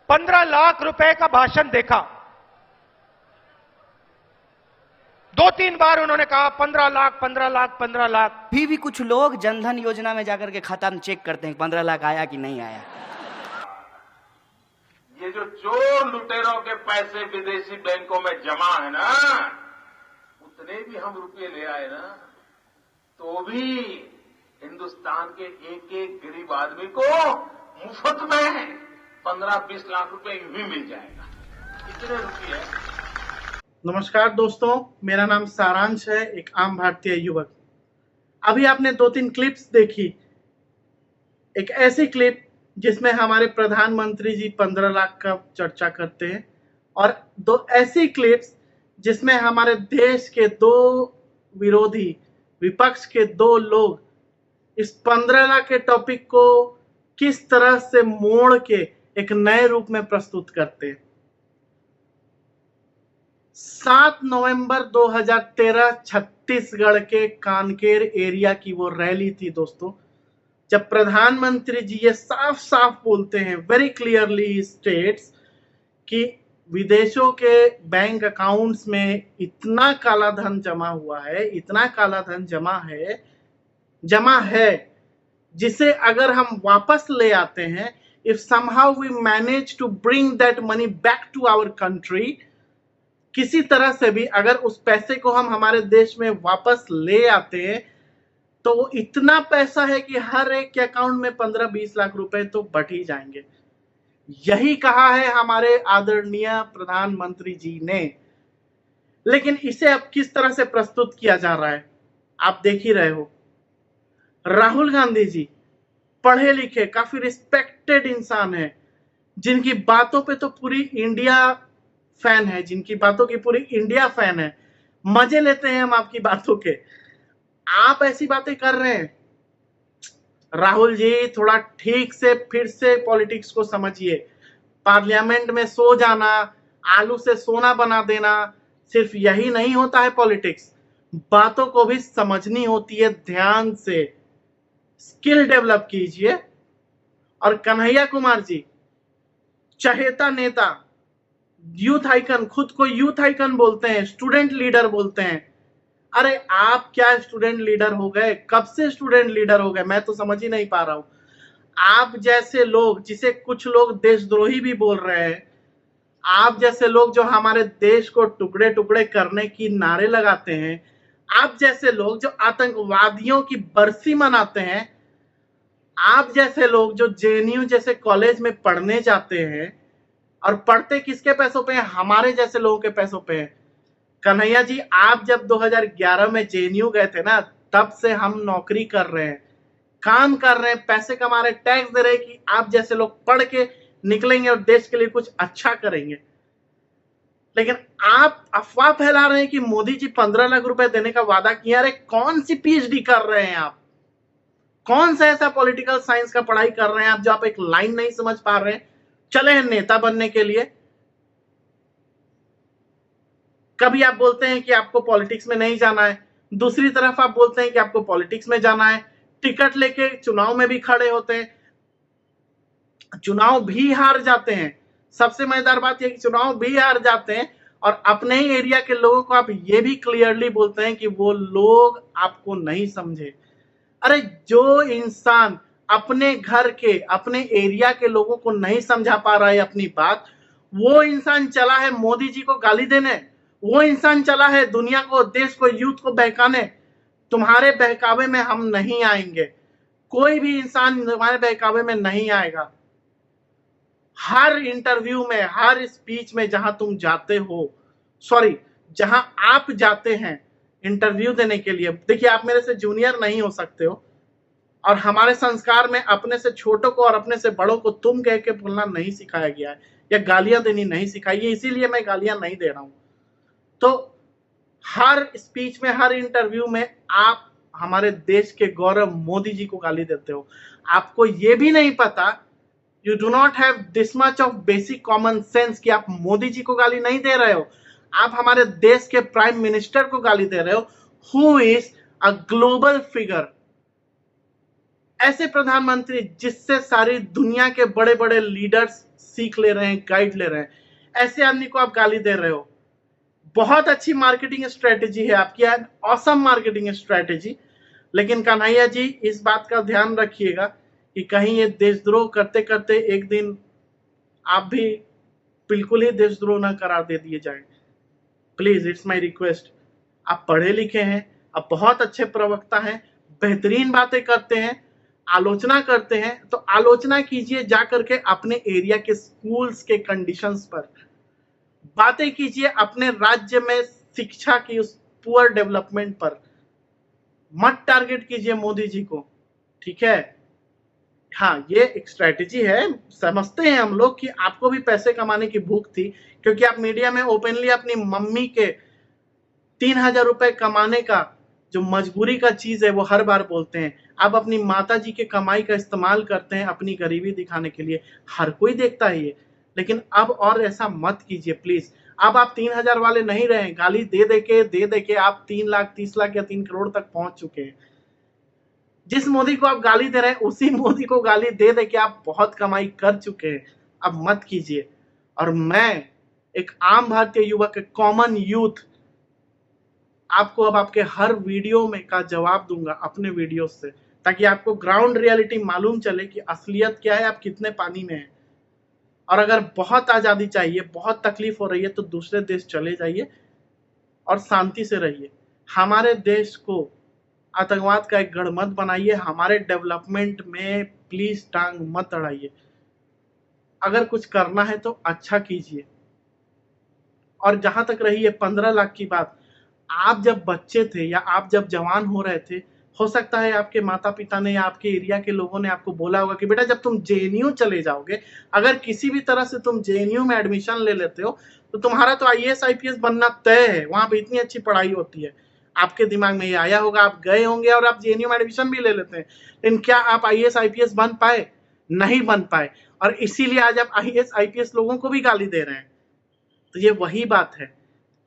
15 लाख रुपए का भाषण देखा। 2-3 बार उन्होंने कहा 15 लाख 15 लाख 15 लाख। अभी भी कुछ लोग जनधन योजना में जाकर के खाता में चेक करते हैं 15 लाख आया कि नहीं आया। ये जो चोर लुटेरों के पैसे विदेशी बैंकों में जमा है ना, उतने भी हम रुपये ले आए ना, तो भी हिंदुस्तान के एक एक गरीब आदमी को मुफ्त में 15-20 लाख रुपए यूं ही मिल जाएगा। इतने रुपये। नमस्कार दोस्तों, मेरा नाम सारांश है, एक आम भारतीय युवक। अभी आपने 2-3 क्लिप्स देखी। एक ऐसी क्लिप जिसमें हमारे प्रधानमंत्री जी 15 लाख का चर्चा करते हैं, और 2 ऐसी क्लिप्स जिसमें हमारे देश के 2 विरोधी विपक्ष के 2 लोग इस 15 लाख के टॉपिक को किस तरह से मोड़ के एक नए रूप में प्रस्तुत करते हैं। 7 नवंबर 2013 छत्तीसगढ़ के कांकेर एरिया की वो रैली थी दोस्तों, जब प्रधानमंत्री जी ये साफ साफ बोलते हैं, वेरी क्लियरली स्टेट्स, कि विदेशों के बैंक अकाउंट्स में इतना काला धन जमा हुआ है, इतना काला धन जमा है जिसे अगर हम वापस ले आते हैं, if somehow we manage to bring that money back to our country, किसी तरह से भी अगर उस पैसे को हम हमारे देश में वापस ले आते हैं, तो वो इतना पैसा है कि हर एक के अकाउंट में 15-20 लाख रुपए तो बढ़ ही जाएंगे। यही कहा है हमारे आदरणीय प्रधानमंत्री जी ने। लेकिन इसे अब किस तरह से प्रस्तुत किया जा रहा है आप देख ही रहे हो। राहुल गांधी जी पढ़े लिखे, काफी रिस्पेक्टेड इंसान है, जिनकी बातों पे तो पूरी इंडिया फैन है, जिनकी बातों की पूरी इंडिया फैन है। मजे लेते हैं हम आपकी बातों के। आप ऐसी बातें कर रहे हैं। राहुल जी थोड़ा ठीक से फिर से पॉलिटिक्स को समझिए। पार्लियामेंट में सो जाना, आलू से सोना बना देना, सिर्फ यही नहीं होता है पॉलिटिक्स। बातों को भी समझनी होती है ध्यान से। स्किल डेवलप कीजिए। और कन्हैया कुमार जी, चहेता नेता, यूथ आइकन, खुद को यूथ आइकन बोलते हैं, स्टूडेंट लीडर बोलते हैं। अरे आप क्या स्टूडेंट लीडर हो गए? कब से स्टूडेंट लीडर हो गए? मैं तो समझ ही नहीं पा रहा हूं। आप जैसे लोग, जिसे कुछ लोग देशद्रोही भी बोल रहे हैं, आप जैसे लोग जो हमारे देश को टुकड़े टुकड़े करने की नारे लगाते हैं, आप जैसे लोग जो आतंकवादियों की बरसी मनाते हैं, आप जैसे लोग जो जेएनयू जैसे कॉलेज में पढ़ने जाते हैं, और पढ़ते किसके पैसों पे हैं? हमारे जैसे लोगों के पैसों पे हैं। कन्हैया जी, आप जब 2011 में जेएनयू गए थे ना, तब से हम नौकरी कर रहे हैं, काम कर रहे हैं, पैसे कमा रहे हैं, टैक्स दे रहे हैं कि आप जैसे लोग पढ़ के निकलेंगे और देश के लिए कुछ अच्छा करेंगे। लेकिन आप अफवाह फैला रहे हैं कि मोदी जी 15 लाख रुपए देने का वादा किया। अरे कौन सी पीएचडी कर रहे हैं आप? कौन सा ऐसा पॉलिटिकल साइंस का पढ़ाई कर रहे हैं आप जो आप एक लाइन नहीं समझ पा रहे हैं? चले हैं नेता बनने के लिए। कभी आप बोलते हैं कि आपको पॉलिटिक्स में नहीं जाना है, दूसरी तरफ आप बोलते हैं कि आपको पॉलिटिक्स में जाना है। टिकट लेके चुनाव में भी खड़े होते हैं, चुनाव भी हार जाते हैं। सबसे मजेदार बात यह कि चुनाव भी हार जाते हैं, और अपने ही एरिया के लोगों को आप ये भी क्लियरली बोलते हैं कि वो लोग आपको नहीं समझे। अरे जो इंसान अपने घर के, अपने एरिया के लोगों को नहीं समझा पा रहा है अपनी बात, वो इंसान चला है मोदी जी को गाली देने, वो इंसान चला है दुनिया को, देश को, यूथ को बहकाने। तुम्हारे बहकावे में हम नहीं आएंगे, कोई भी इंसान तुम्हारे बहकावे में नहीं आएगा। हर इंटरव्यू में, हर स्पीच में जहां तुम जाते हो, जहां आप जाते हैं इंटरव्यू देने के लिए, देखिए आप मेरे से जूनियर नहीं हो सकते हो, और हमारे संस्कार में अपने से छोटों को और अपने से बड़ों को तुम कह के बोलना नहीं सिखाया गया है, या गालियां देनी नहीं सिखाई है, इसीलिए मैं गालियां नहीं दे रहा हूं। तो हर स्पीच में, हर इंटरव्यू में आप हमारे देश के गौरव मोदी जी को गाली देते हो। आपको ये भी नहीं पता, you do not have this much of basic common sense कि आप मोदी जी को गाली नहीं दे रहे हो, आप हमारे देश के प्राइम मिनिस्टर को गाली दे रहे हो, who is a global figure. ऐसे प्रधानमंत्री जिससे सारी दुनिया के बड़े बड़े लीडर्स सीख ले रहे हैं, गाइड ले रहे हैं, ऐसे आदमी को आप गाली दे रहे हो। बहुत अच्छी मार्केटिंग स्ट्रेटेजी है आपकी, ऑसम मार्केटिंग स्ट्रेटेजी, लेकिन कन्हैया जी इस बात का ध्यान रखिएगा कि कहीं ये देशद्रोह करते करते एक दिन आप भी बिल्कुल ही देशद्रोह ना करार दे दिए जाए। Please, it's my request. आप पढ़े लिखे हैं, आप बहुत अच्छे प्रवक्ता हैं, बेहतरीन बातें करते हैं, आलोचना करते हैं, तो आलोचना कीजिए जा करके अपने एरिया के स्कूल्स के कंडीशंस पर, बातें कीजिए अपने राज्य में शिक्षा की उस पुअर डेवलपमेंट पर, मत टारगेट कीजिए मोदी जी को, ठीक है। हाँ, ये एक स्ट्रेटेजी है, समझते हैं हम लोग कि आपको भी पैसे कमाने की भूख थी, क्योंकि आप मीडिया में ओपनली अपनी मम्मी के 3,000 रुपए कमाने का जो मजबूरी का चीज है वो हर बार बोलते हैं। आप अपनी माता जी के कमाई का इस्तेमाल करते हैं अपनी गरीबी दिखाने के लिए, हर कोई देखता है ये। लेकिन अब और ऐसा मत कीजिए प्लीज। अब आप 3,000 वाले नहीं रहे, गाली दे दे के आप 3 लाख 30 लाख या 3 करोड़ तक पहुंच चुके हैं। जिस मोदी को आप गाली दे रहे हैं उसी मोदी को गाली दे के आप बहुत कमाई कर चुके हैं। अब मत कीजिए। और मैं एक आम भारतीय युवक, कॉमन यूथ, आपको अब आपके हर वीडियो में का जवाब दूंगा अपने वीडियो से, ताकि आपको ग्राउंड रियलिटी मालूम चले कि असलियत क्या है, आप कितने पानी में हैं। और अगर बहुत आजादी चाहिए, बहुत तकलीफ हो रही है, तो दूसरे देश चले जाइए और शांति से रहिए। हमारे देश को आतंकवाद का एक गढ़ मत बनाइए, हमारे डेवलपमेंट में प्लीज टांग मत अड़ाइए। अगर कुछ करना है तो अच्छा कीजिए। और जहां तक रही है 15 लाख की बात, आप जब बच्चे थे या आप जब जवान हो रहे थे, हो सकता है आपके माता पिता ने या आपके एरिया के लोगों ने आपको बोला होगा कि बेटा जब तुम जेएनयू चले जाओगे, अगर किसी भी तरह से तुम जेएनयू में एडमिशन ले लेते हो तो तुम्हारा तो आईएएस आईपीएस बनना तय है, वहां पे इतनी अच्छी पढ़ाई होती है। आपके दिमाग में ये आया होगा, आप गए होंगे और आप जेएनयू में एडमिशन भी ले लेते हैं। लेकिन क्या आप आईएएस आईपीएस बन पाए? नहीं बन पाए। और इसीलिए आज आप आईएएस आईपीएस लोगों को भी गाली दे रहे हैं। तो ये वही बात है,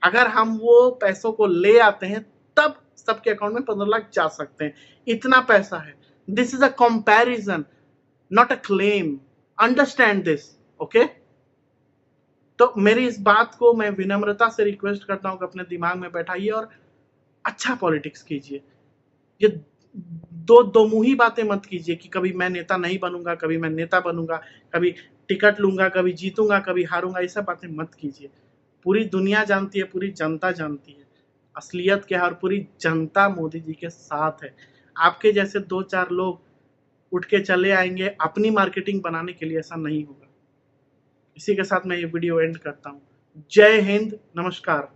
अगर हम वो पैसों को ले आते हैं तब सबके अकाउंट में 15 लाख जा सकते हैं। इतना पैसा है। This is a comparison, not a claim. Understand this, okay. तो मेरी इस बात को मैं विनम्रता से रिक्वेस्ट करता हूं कि अपने दिमाग में बैठाइए और अच्छा पॉलिटिक्स कीजिए। ये दो मुंही बातें मत कीजिए कि कभी मैं नेता नहीं बनूंगा, कभी मैं नेता बनूंगा, कभी टिकट लूंगा, कभी जीतूंगा, कभी हारूंगा। ये सब बातें मत कीजिए। पूरी दुनिया जानती है, पूरी जनता जानती है असलियत क्या है, और पूरी जनता मोदी जी के साथ है। आपके जैसे 2-4 लोग उठ के चले आएंगे अपनी मार्केटिंग बनाने के लिए, ऐसा नहीं होगा। इसी के साथ मैं ये वीडियो एंड करता हूं। जय हिंद, नमस्कार।